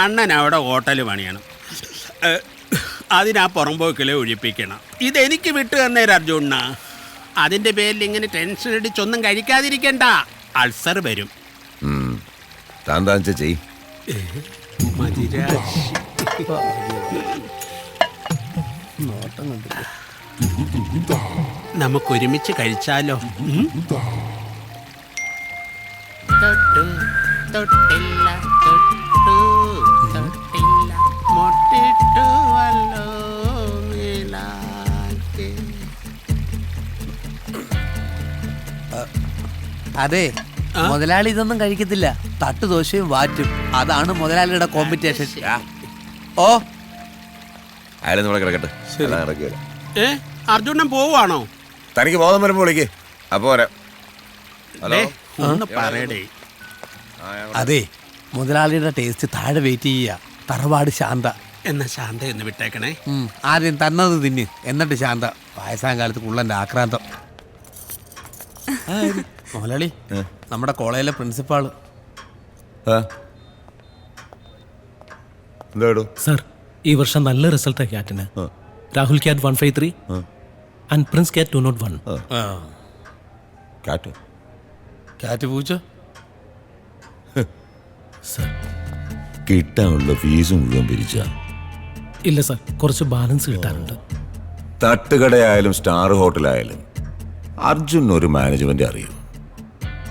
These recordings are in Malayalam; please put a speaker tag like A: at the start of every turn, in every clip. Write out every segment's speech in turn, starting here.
A: അണ്ണൻ അവിടെ ഹോട്ടൽ പണിയണം, അതിനാ പുറമ്പോക്കിലെ ഒഴിപ്പിക്കണം. ഇതെനിക്ക് വിട്ടു തന്നേരം അർജുന. അതിൻ്റെ പേരിൽ ഇങ്ങനെ ടെൻഷൻ അടിച്ചൊന്നും കഴിക്കാതിരിക്കണ്ട, അൾസർ വരും. നമുക്കൊരുമിച്ച് കഴിച്ചാലോ? തൊട്ടു തൊട്ടില്ല തൊട്ടു തൊട്ടില്ല മൊട്ടിട്ടു വല്ലോ മേലാക്കെ.
B: അതെ, മുതലാളി ഇതൊന്നും കഴിക്കത്തില്ല. തട്ടുദോശയും വാറ്റും, അതാണ് മുതലാളിയുടെ കോമ്പറ്റീഷൻ. ഓ
A: അർജുനൻ പോവാണോ?
C: തനിക്ക് ബോധം വരുമ്പോ വിളിക്കേ, അപ്പൊ
A: ഒന്ന് പറയടേ.
B: അതെ, മുതലാളിയുടെ ടേസ്റ്റ് താഴെ വെയിറ്റ് ചെയ്യുക. തറവാട് ശാന്ത.
A: എന്നാ ശാന്ത എന്ന് വിട്ടേക്കണേ.
B: ആദ്യം തന്നത് തിന്ന്, എന്നിട്ട് ശാന്ത. വയസ്സാം കാലത്ത് കുള്ളന്റെ ആക്രാന്തം. മുതലാളി, നമ്മുടെ കോളേജിലെ പ്രിൻസിപ്പാള്.
D: സർ, ഈ വർഷം നല്ല റിസൾട്ട് ക്യാറ്റിന്. Rahul cat 153 and Prince cat 201.
B: Cat പൂച്ച.
D: സർ,
C: കിട്ടാനുള്ള ഫീസ് മുഴുവൻ പിരിച്ച?
D: ഇല്ല സർ, കുറച്ച് ബാലൻസ് കിട്ടാനുണ്ട്.
C: തട്ടുകടയായാലും സ്റ്റാർ ഹോട്ടലായാലും അർജുൻ ഒരു മാനേജ്മെന്റ് അറിയൂ.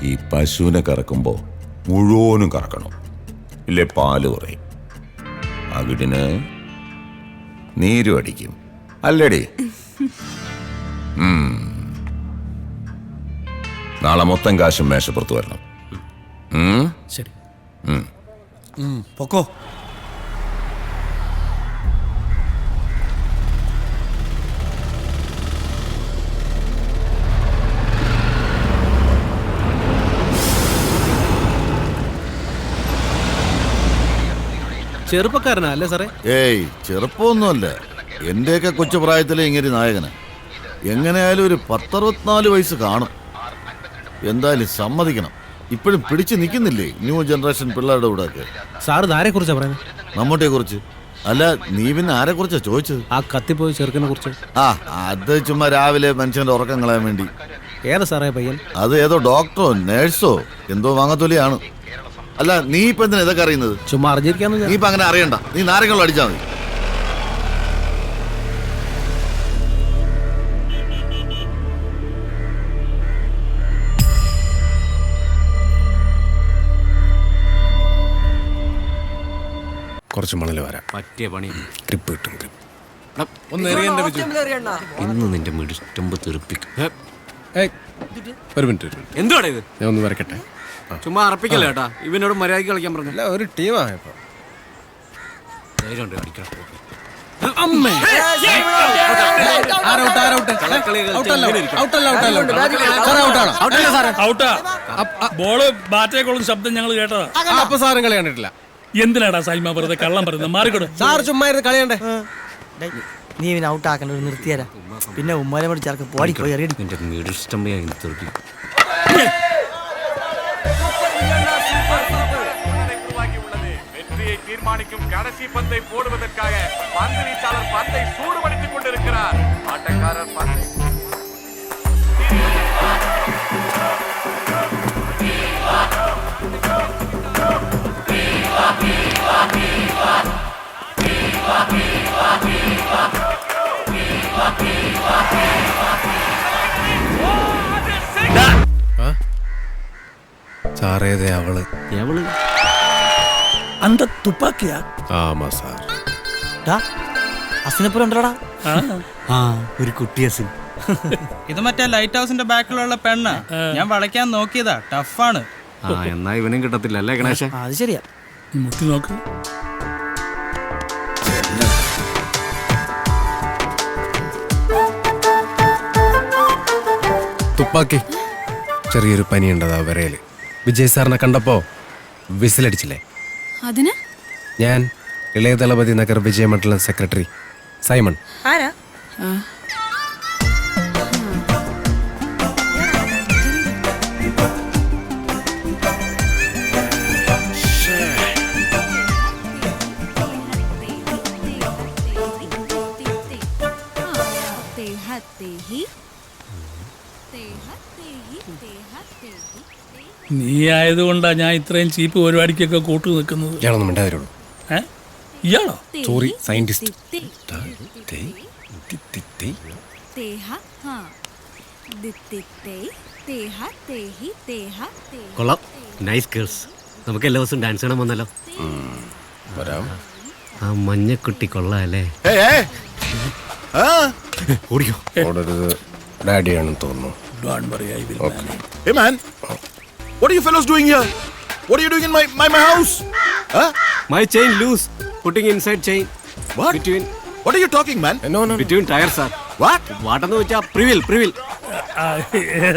C: ഈ പശുവിനെ കറക്കുമ്പോ മുഴുവനും കറക്കണം, ഇല്ലേ പാല് കുറയും, അകിടിന് നീരും അടിക്കും, അല്ലേടി? നാളെ മൊത്തം കാശും മേശപ്പുറത്ത് വരണം.
D: ശരി.
B: പൊക്കോ.
D: ചെറുപ്പക്കാരനാ അല്ലേ സാറേ?
E: ഏയ്, ചെറുപ്പമൊന്നുമല്ല. എന്റെയൊക്കെ കൊച്ചുപ്രായത്തിലെ ഇങ്ങനെ നായകന്. എങ്ങനെയായാലും ഒരു 10-64 വയസ്സ് കാണും. എന്തായാലും സമ്മതിക്കണം, ഇപ്പോഴും പിടിച്ചു നിൽക്കുന്നില്ലേ ന്യൂ ജനറേഷൻ പിള്ളേരുടെ കൂടെ ഒക്കെ.
D: സാറ് ആരെ കുറിച്ചാ പറയുന്നത്?
E: മമ്മൂട്ടിയെ കുറിച്ച്. അല്ല, നീ പിന്നെ ആരെ കുറിച്ചാ ചോദിച്ചത്?
D: ആ കത്തിപ്പോയി ചെറുക്കനെ കുറിച്ച്.
E: അത് ചുമ്മാ രാവിലെ മനുഷ്യന്റെ ഉറക്കം കളയാൻ വേണ്ടി.
D: ഏതാ സാറേ പയ്യൻ?
E: അത് ഏതോ ഡോക്ടറോ നേഴ്സോ എന്തോ വാങ്ങത്തൊലിയാണ്. അല്ല, നീ ഇപ്പൊ എന്തിനാ ഇതൊക്കെ അറിയുന്നത്?
D: ചുമ്മാ അറിഞ്ഞിരിക്കാന്ന്.
E: നീ ഇപ്പൊ അങ്ങനെ അറിയണ്ട, നീ നാരങ്ങളും അടിച്ചാ മതി.
F: കുറച്ച് മണല് വരാം.
G: പറ്റിയ പണി.
F: ട്രിപ്പ് കിട്ടും.
G: ഇന്ന് നിന്റെ മിടുമ്പ് തെറിപ്പിക്കും.
F: ഒരു മിനിറ്റ്.
G: എന്തുവാടാ ഇത്?
F: ഞാൻ ഒന്ന് വരക്കട്ടെ.
G: ചുമ്മാ അറപ്പിക്കല്ലേ കേട്ടാ. ഇവനോട് മര്യാദയ്ക്ക് കളിക്കാൻ പറഞ്ഞു.
F: അല്ല, ഒരു ടീമായപ്പോ
H: ബോള് ബാറ്റേക്കോളും ശബ്ദം ഞങ്ങൾ കേട്ടതാ.
F: അപ്പൊ സാറും കളി കണ്ടിട്ടില്ല.
H: എന്തിനാടാ സൈമ വെറുതെ കള്ളം പറയുന്നത്? മാറിക്കൊടു.
F: സാർ ചുമ്മാ ഇരുന്ന് കളിയണ്ടേ?
B: നീ ഇവനെ ഔട്ടാക്കണ്ട, ഒരു നിർത്തിയാരാ. പിന്നെ ഉമ്മാനെ കൂടി ചേർക്ക് പോയി എറിയടി.
G: നിന്റെ മിടുഷ്ടമ്പയായി തെറിപ്പിക്കും.
I: தீர்மானிக்கும் கடைசி பந்தை போடுவதற்காக பந்து வீச்சாளர் பந்தை சூடுபடுத்திக் கொண்டிருக்கிறார். ஆட்டக்காரர் பந்தை
F: സാറേതേ അവള്
H: அந்த துப்பாக்கியா?
F: ആമാ സാർ.
B: അസിനെപ്പുറം ഉണ്ടോടാ? ഒരു കുട്ടി അസിൻ.
J: ഇത് മറ്റേ ലൈറ്റ് ഹൗസിന്റെ ബാക്കിലുള്ള പെണ്ണ. ഞാൻ വളയ്ക്കാൻ നോക്കിയതാ, ടഫാണ്.
G: എന്നാ ഇവനും കിട്ടത്തില്ല അല്ലേ ഗണേശ?
B: അത് ശരിയാ.
H: മുട്ടി നോക്ക്.
F: തുപ്പാക്കി. ചെറിയൊരു പനിയുണ്ടതാ വിരയില്. വിജയ് സാറിനെ കണ്ടപ്പോ വിസിലടിച്ചില്ലേ?
K: അതിന്
F: ഞാൻ ഇളയ ദളപതി നഗർ വിജയമണ്ഡലം സെക്രട്ടറി സൈമൺ.
K: ആരാ?
H: നീ ആയതുകൊണ്ടാ ഞാൻ ഇത്രയും ചീപ്പ് പരിപാടിക്കൊക്കെ കൂട്ടു നിൽക്കുന്നത്.
F: ഇയാളൊന്നും മിണ്ടാതിരുള്ളൂ.
H: ഏ? ഇയാളോ?
F: Sorry, scientist.
G: കൊള്ളാം, നൈസ് ഗേൾസ്. നമുക്ക് എല്ലാ ദിവസവും ഡാൻസ് കാണാൻ വന്നല്ലോ.
F: വരാം.
G: ആ മഞ്ഞക്കുട്ടി കൊള്ളാം അല്ലേ? ഓടിക്കോ.
F: ഓടരുത്, ഡാഡിയാണെന്ന് തോന്നുന്നു.
H: Don't worry, I will manage.
E: Hey man, what are you fellows doing here? What are you doing in my house? Huh?
G: My chain loose. Putting inside chain.
E: What? What are you talking, man?
F: No.
G: Between tires, sir.
E: What?
G: വാട്ടെന്ന് വെച്ചാ പ്രിവിൽ.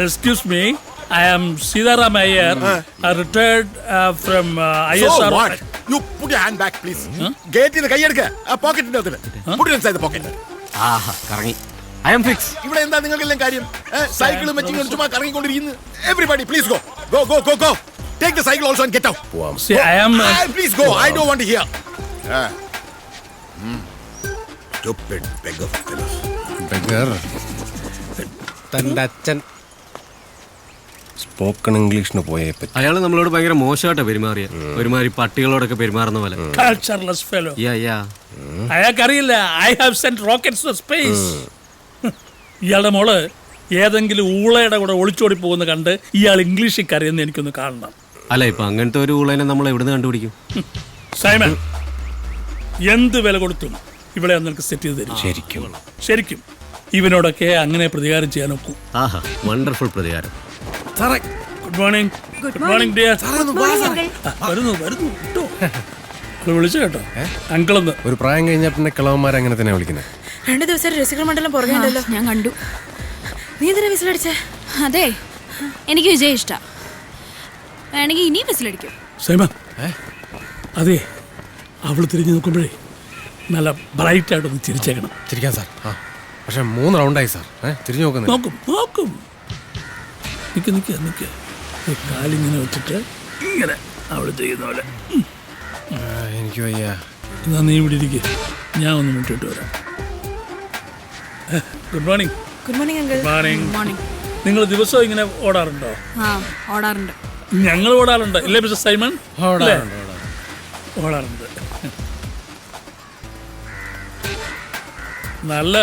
H: Excuse me, I am Sidaram Iyer, retired from ISR.
E: So what? You put your hand back, please. Get in the കൈയെടുക്ക. ആ പോക്കറ്റിന്റെ അകത്ത്. Put it inside the pocket.
G: ആഹാ, കറങ്ങി. I am fixed.
E: ഇവിടെ എന്താ നിങ്ങൾക്കെല്ലാം കാര്യം? സൈക്കിളും വെച്ചിങ്ങനെ ചുമ്മാ കറങ്ങിക്കൊണ്ടിരിക്കുന്നു. Everybody, please go. Go. Take the cycle also and get out.
H: See, I am.
E: Please go. I don't want to hear. Stupid beggar fellows.
F: Beggar. തൻ്റെ അച്ഛൻ സ്പോക്കൺ ഇംഗ്ലീഷിന് പോയേ പറ്റി.
G: അയാൾ നമ്മളോട് ഭയങ്കര മോശമായിട്ടാ പെരുമാറിയ. ഒരുമാതിരി പട്ടികളോടൊക്കെ പെരുമാറുന്ന പോലെ.
H: Cultureless fellow.
G: Yeah.
H: അയാൾക്കറിയില്ല, I have sent rockets to space. ഇയാളുടെ മോള് ഏതെങ്കിലും ഊളയുടെ കൂടെ ഒളിച്ചോടി പോകുന്ന കണ്ട് ഇയാൾ ഇംഗ്ലീഷിൽ കറിയെന്ന് എനിക്കൊന്ന് കാണണം.
G: അല്ല, ഇപ്പൊ അങ്ങനത്തെ ഒരു ഊളനെ നമ്മൾ എവിടുന്ന് കണ്ടുപിടിക്കും?
H: സൈമൺ, എന്ത് വില കൊടുത്തും ഇവിടെ നിനക്ക് സെറ്റ് ചെയ്ത് തരും. ശരിക്കും ഇവനോടൊക്കെ അങ്ങനെ പ്രതികാരം ചെയ്യാൻ ഒക്കും.
G: ആഹാ, വണ്ടർഫുൾ പ്രതികാരം.
H: Good morning dear. വരുന്നു കേട്ടോ. വിളിച്ചു കേട്ടോ അങ്കിളെന്ന്.
F: ഒരു പ്രായം കഴിഞ്ഞാൽ പിന്നെ കിളവന്മാരെ അങ്ങനെ തന്നെ വിളിക്കുന്നത്.
K: 2 ദിവസം രസികർ മണ്ഡലം പുറകെ ഉണ്ടല്ലോ.
L: ഞാൻ കണ്ടു.
K: നീ എന്തിനാ വിസിലടിച്ചേ?
L: അതെ, എനിക്ക് വിജയ് ഇഷ്ട. വേണമെങ്കിൽ ഇനിയും വിസിലടിക്കും.
H: സൈമ, അതെ, അവള് തിരിഞ്ഞു നോക്കുമ്പോഴേ നല്ല ബ്രൈറ്റ് ആയിട്ടൊന്ന് ചിരിച്ചേക്കണം.
F: ചിരിക്കാൻ സാർ. പക്ഷെ 3 റൗണ്ടായി സാർ. തിരിഞ്ഞു
H: നോക്കും. നിക്ക് കാലിങ്ങനെ വെച്ചിട്ട് ഇങ്ങനെ അവള് ചെയ്യുന്ന പോലെ.
F: എനിക്ക് വയ്യ.
H: എന്നാ നീ ഇവിടെ ഇരിക്കുക, ഞാൻ ഒന്ന് മുട്ടിട്ട് വരാം. Good morning.
K: Good morning uncle.
L: Morning.
H: നിങ്ങൾ ദിവസവും ഇങ്ങനെ ഓടാറുണ്ടോ?
L: ഓടാറുണ്ട്.
H: ഞങ്ങൾ ഓടാറുണ്ട് ഇല്ലേ മിസ്റ്റർ സൈമൺ? ഓടാറുണ്ട്. നല്ല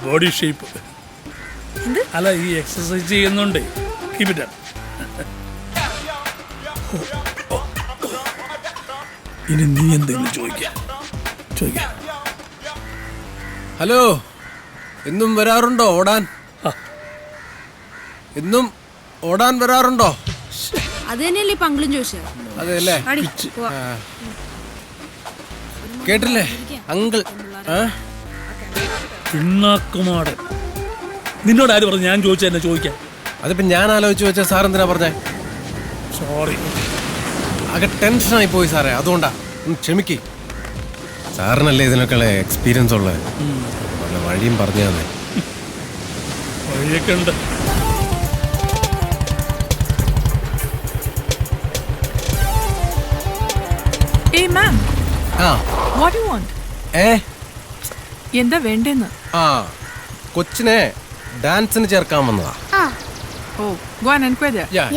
H: ബോഡി ഷേപ്പ്. അല്ല, ഈ എക്സസൈസ് ചെയ്യുന്നുണ്ട്. Keep it up. ഇനി നീ എന്തെങ്കിലും ചോദിക്ക.
F: ഹലോ, എന്നും വരാറുണ്ടോ ഓടാൻ? എന്നും ഓടാൻ വരാറുണ്ടോ?
L: അത് തന്നെയല്ലേ ഇപ്പൊ അങ്കിളും ചോദിച്ചത്.
F: അതെല്ലേ, കേട്ടില്ലേ അങ്കിൾ?
H: പിണ്ണാക്കുമാടൻ. നിന്നോട് ആര് പറഞ്ഞു ഞാൻ ചോദിച്ച എന്നെ ചോദിക്കാൻ?
F: അതിപ്പോ ഞാൻ ആലോചിച്ച് വെച്ചാൽ സാർ എന്തിനാ പറഞ്ഞേ?
H: സോറി,
F: ആകെ ടെൻഷനായി പോയി സാറേ, അതുകൊണ്ടാ. ക്ഷമിക്ക്. സാറിനല്ലേ ഇതിനൊക്കെ എക്സ്പീരിയൻസ് ഉള്ളത്. വല്ല വഴിയും പറഞ്ഞു തന്നെ.
H: വഴിയൊക്കെ ഉണ്ട്.
K: Hey ma'am,
F: ആ
K: what do you want? എന്താ വേണ്ടെന്ന്?
F: കൊച്ചിനെ ഡാൻസിന് ചേർക്കാൻ വന്നതാ.
K: Oh, go and inquire there.
F: Yeah.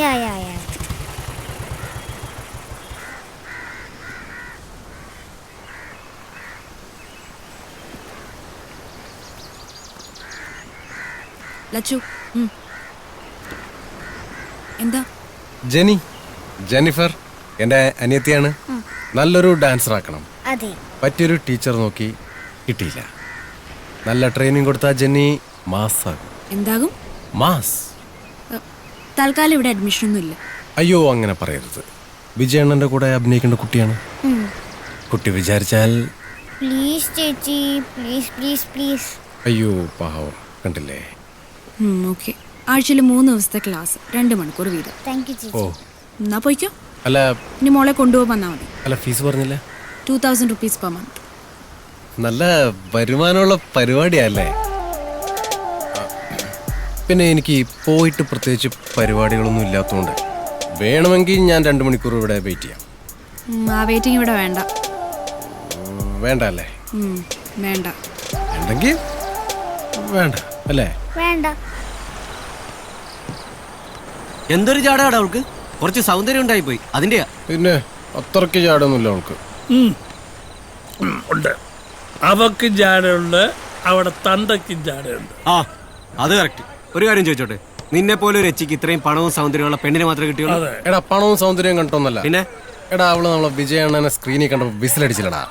L: Lachu, എന്താ?
F: ജെന്നിഫർ എൻ്റെ അനിയത്തിയാണ്. നല്ലൊരു ഡാൻസർ ആക്കണം. പറ്റിയൊരു ടീച്ചർ നോക്കി കിട്ടിയില്ല. നല്ല ട്രെയിനിങ് കൊടുത്താൽ ജെന്നി മാസാകും.
L: എന്താകും?
F: മാസ്.
L: തൽക്കാലം ഇവിടെ അഡ്മിഷൻ ഒന്നും ഇല്ല.
F: അയ്യോ, അങ്ങനെ പറയരുത്. വിജയണ്ണന്റെ കൂടെ അഭിനയിക്കേണ്ട കുട്ടിയാണ്. കുട്ടി വിചാരിച്ചാൽ.
M: പ്ലീസ് ചേച്ചി, പ്ലീസ്.
F: അയ്യോ പാവം, കണ്ടില്ലേ?
L: ഓക്കെ, ആഴ്ചയിൽ 3 ദിവസത്തെ ക്ലാസ്, 2 മണിക്കൂർ വീതം.
M: താങ്ക് യു ചേച്ചി.
L: എന്നാ പോയിക്കോ.
F: അല്ല,
L: ഇനി മോളെ കൊണ്ടുപോകാൻ വന്നാൽ മതി.
F: അല്ല, ഫീസ് പറഞ്ഞില്ല?
L: 2000 rupees per month.
F: നല്ല വരുമാനമുള്ള പരിപാടിയല്ലേ? പിന്നെ എനിക്ക് പോയിട്ട് പ്രത്യേകിച്ച് പരിപാടികളൊന്നും ഇല്ലാത്തതുകൊണ്ട് വേണമെങ്കിൽ ഞാൻ 2 മണിക്കൂർ ഇവിടെ വെയിറ്റ് ചെയ്യാം.
L: ആ വെയിറ്റിംഗ് ഇവിടെ വേണ്ട.
F: വേണ്ട അല്ലേ?
L: വേണ്ട.
F: വേണ്ടെങ്കിൽ വേണ്ട അല്ലേ?
M: വേണ്ട.
G: എന്തൊരു ചാടാടാ അവൾക്ക്, കുറച്ച് സൗന്ദര്യം ഉണ്ടായി പോയി അതിന്റെയാ.
F: പിന്നെ അത്രയ്ക്ക് ചാടൊന്നുമില്ല അവൾക്ക്.
H: ഉണ്ട്, അവക്കും ജാടയുണ്ട്, അവിടെ തന്തയ്ക്കും ജാടയുണ്ട്.
G: ആ അത് കറക്റ്റ്. ഒരു കാര്യം ചോദിച്ചോട്ടെ, നിന്നെ പോലെ ഒരു എച്ചിക്ക് ഇത്രയും പണവും സൗന്ദര്യമുള്ള പെണ്ണിനെ മാത്രമേ കിട്ടിയുള്ളൂ?
F: എടാ പണവും സൗന്ദര്യം കണ്ടോന്നല്ല,
G: പിന്നെ
F: എടാ അവള് നമ്മളെ വിജയണ്ണനെ സ്ക്രീനിൽ കണ്ടപ്പോ വിസിലടിച്ചില്ലടാ.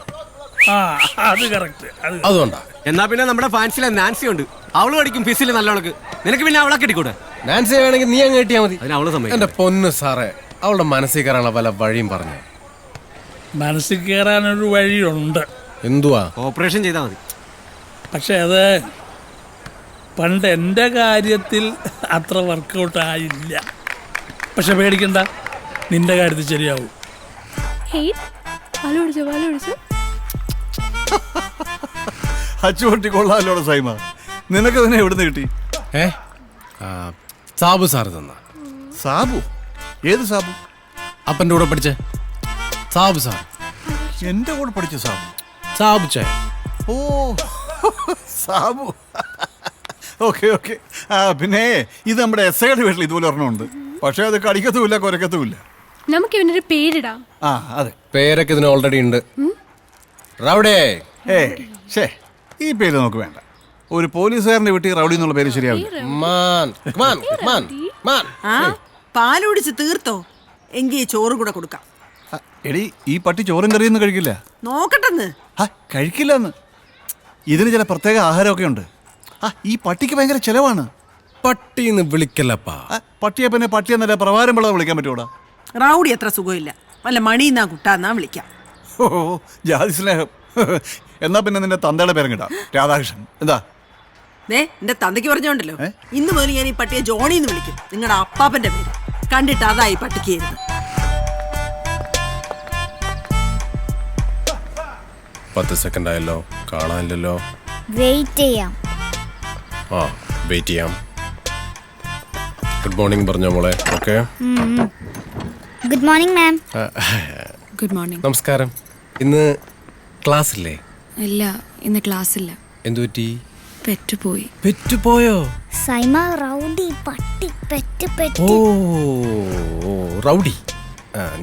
H: അത് കറക്റ്റ്.
F: അതുകൊണ്ടാ.
G: എന്നാ പിന്നെ നമ്മുടെ ഫാൻസിലെ നാൻസി ഉണ്ട്, അവള് പഠിക്കും ഫിസിൽ നല്ലവൾക്ക്. നിനക്ക് പിന്നെ അവളെ കിട്ടിക്കൂടെ?
F: നാൻസി വേണമെങ്കിൽ നീ അങ്ങ് കിട്ടിയാ മതി.
G: അതിന് അവള് സമ്മതിക്കും.
F: എന്റെ പൊന്ന് സാറേ, അവളുടെ മനസ്സിൽ കയറാനുള്ള പല വഴിയും പറഞ്ഞു.
H: മനസ്സിൽ കയറാനൊരു വഴിയുണ്ട്.
F: എന്തുവാ?
G: ഓപ്പറേഷൻ ചെയ്താൽ മതി.
H: പക്ഷെ അത് പണ്ട് എൻ്റെ കാര്യത്തിൽ അത്ര വർക്കൗട്ട് ആയില്ല. പക്ഷെ പേടിക്കണ്ട, നിന്റെ കാര്യത്തിൽ ശരിയാവും.
E: അച്ചുപൊട്ടി കൊള്ളാലോടെ സൈമ, നിനക്ക് തന്നെ എവിടുന്ന് കിട്ടി?
F: സാബു സാറ് തന്ന.
E: സാബു? ഏത് സാബു?
F: അപ്പൻ്റെ കൂടെ പഠിച്ച സാബു സാർ.
E: എന്റെ കൂടെ പഠിച്ച സാബു?
F: സാബു ചായ.
E: ഓ സാബു, ഓക്കെ ഓക്കെ. പിന്നെ ഇത് നമ്മുടെ എസ്ഐയുടെ വീട്ടിൽ ഇതുപോലെ ഒരെണ്ണമുണ്ട്. പക്ഷെ അത് കടിക്കത്തുമില്ല, കുരക്കത്തുമില്ല.
L: നമുക്ക് ഇവനൊരു പേരിടാം.
E: ആ അതെ,
F: പേരൊക്കെ ഇതിന് ഓൾറെഡി ഉണ്ട്. റൗഡേ.
E: ഈ പേര് നമുക്ക് വേണ്ട. ഒരു പോലീസുകാരന്റെ വീട്ടിൽ റൗഡി എന്നുള്ള പേര് ശരിയാവില്ല.
K: പാലുടിച്ച് തീർത്തോ? എങ്കിൽ ചോറ് കൂടെ കൊടുക്കാം.
E: എടി, ഈ പട്ടി ചോറും കറിയൊന്നും കഴിക്കില്ല.
K: നോക്കട്ടെന്ന്.
E: കഴിക്കില്ലെന്ന്. ഇതിന് ചില പ്രത്യേക ആഹാരമൊക്കെ ഉണ്ട്. ഈ പട്ടിക്ക് ഭയങ്കര ചെലവാണ്.
F: പട്ടിന്ന് വിളിക്കല്ലപ്പാ.
E: പട്ടിയെ പിന്നെ പട്ടിയെന്നല്ല പ്രവാരം പിള്ളേ വിളിക്കാൻ പറ്റൂടാ.
K: റൗഡി അത്ര സുഖമില്ല, വല്ല മണിന്നാ കുട്ടാന്നാ വിളിക്കാം.
E: ഓ ജാതി സ്നേഹം. എന്നാ പിന്നെ നിന്റെ തന്തയുടെ പേരും കിട്ടാം, രാധാകൃഷ്ണൻ. എന്താ
K: എന്റെ തന്തയ്ക്ക് പറഞ്ഞോണ്ടല്ലോ, ഇന്ന് മുതൽ ഞാൻ ഈ പട്ടിയെ ജോണിന്ന് വിളിക്കും. നിങ്ങളുടെ അപ്പാപ്പന്റെ പേര് കണ്ടിട്ട് അതായി പട്ടിക്ക് ചെയ്യുന്നത്.
F: 10 സെക്കൻഡ് ആയല്ലോ, കാണാനില്ലല്ലോ.
M: വെയിറ്റ് ചെയ്യാം.
F: വെയിറ്റ് ചെയ്യാം. ഗുഡ് മോർണിംഗ് പറഞ്ഞോ മോളെ. Okay,
M: good morning ma'am.
L: Good morning.
F: നമസ്കാരം. ഇന്ന് ക്ലാസ് ഇല്ലേ?
L: ഇല്ല, ഇന്ന് ക്ലാസ് ഇല്ല.
F: എന്തു പറ്റി?
L: പെറ്റുപോയി.
F: പെറ്റുപോയോ?
M: സൈമ, റൗഡി, പട്ടി, പെറ്റ് പെറ്റ്.
F: ഓ റൗഡി.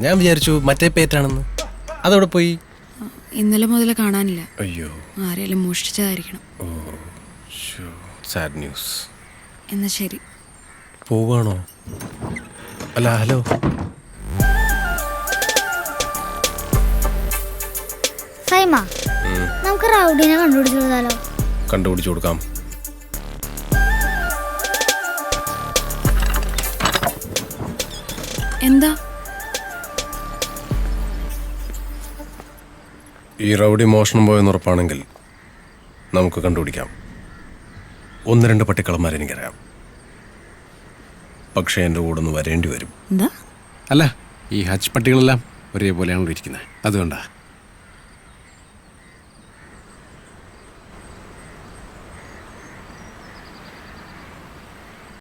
F: ഞാൻ വിചാരിച്ചു മറ്റേ പേറ്റാണെന്ന്. അതവിടെ പോയി?
L: ഇന്നലെ മുതൽ കാണാനില്ല.
F: അയ്യോ,
L: ആരെങ്കിലും മോഷ്ടിച്ചതായിരിക്കണം.
F: ഓ സാഡ് ന്യൂസ്.
L: എന്നാ ശരി.
F: പോവാണോ? അല്ല, ഹലോ.
M: സൈമ, നമുക്ക് റൗഡിനെ കണ്ടുപിടിച്ചു കൊടുത്താലോ?
F: കണ്ടുപിടിച്ചു കൊടുക്കാം.
L: എന്താ?
F: ഈ റൗഡി മോഷണം പോയെന്ന് ഉറപ്പാണെങ്കിൽ നമുക്ക് കണ്ടുപിടിക്കാം. 1-2 പട്ടിക്കളന്മാരെ എനിക്കറിയാം. പക്ഷേ എൻ്റെ കൂടെ ഒന്ന് വരേണ്ടി വരും.
L: എന്താ?
N: അല്ല, ഈ ഹച്ച് പട്ടികളെല്ലാം ഒരേപോലെയാണല്ലോ ഇരിക്കുന്നത്, അതുകൊണ്ടാ.